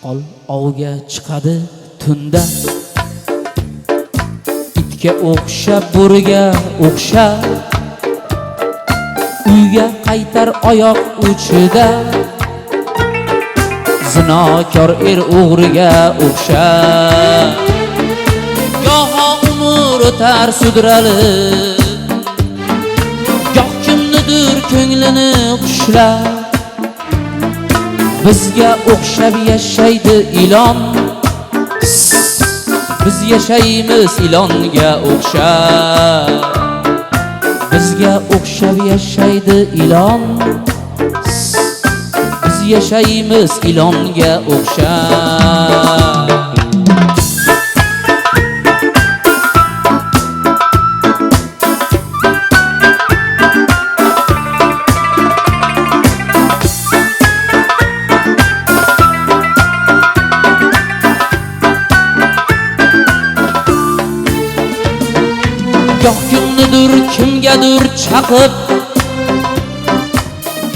Shoqol ovga chiqadi tunda, itga o'xshab bo'riga o'xshab, uyga qaytar oyoq uchida, zinokor o'g'riga o'xshab. Goho umr o'tar sudralib, goh kimnidir ko'nglini qushlab, bizga o'xshab yashaydi ilon, biz yashaymiz ilonga o'xshab. Bizga o'xshab yashaydi ilon, biz yashaymiz ilonga o'xshab. Goh kimnidir kimgadir chaqib,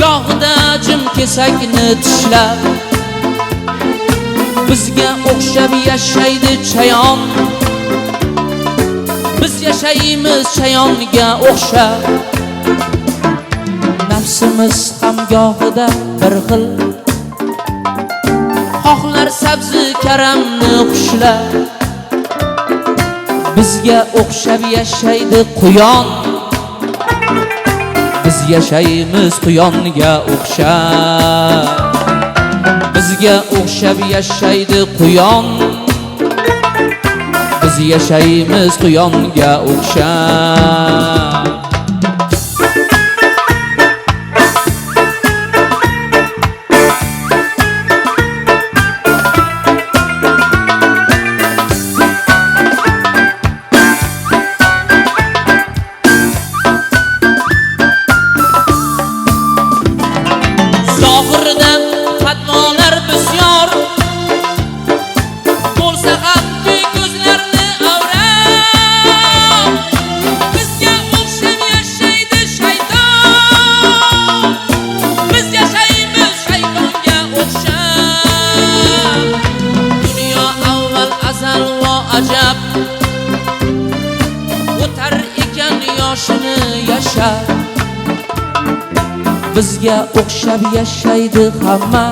gohida jim kesakni tishlab, bizga o'xshab yashaydi chayon, biz yashaymiz chayonga o'xshab. Nafsimiz ham gohida bir xil, xohlar sabzi karamni xushlab, bizga o'xshab yashaydi quyon, biz yashaymiz quyonga o'xshab. Bizga o'xshab yashaydi quyon, biz yashaymiz quyonga o'xshab. Zohirdan fatvolar bisyor, bo'lsa hamki ko'zlarni avrab, bizga o'xshab yashaydi shayton, biz yashaymiz shaytonga o'xshab. Dunyo avval azal va ajab, o'tar ekan yoshini yashab, bizga o'xshab yashaydi hamma,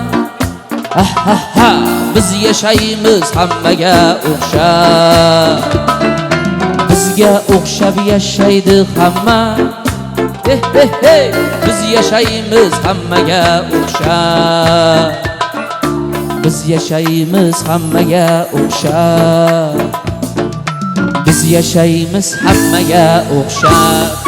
ha biz yashaymiz hammaga o'xshab. Bizga o'xshab yashaydi hamma, biz yashaymiz hammaga o'xshab. Biz yashaymiz hammaga o'xshab. Biz yashaymiz hammaga o'xshab.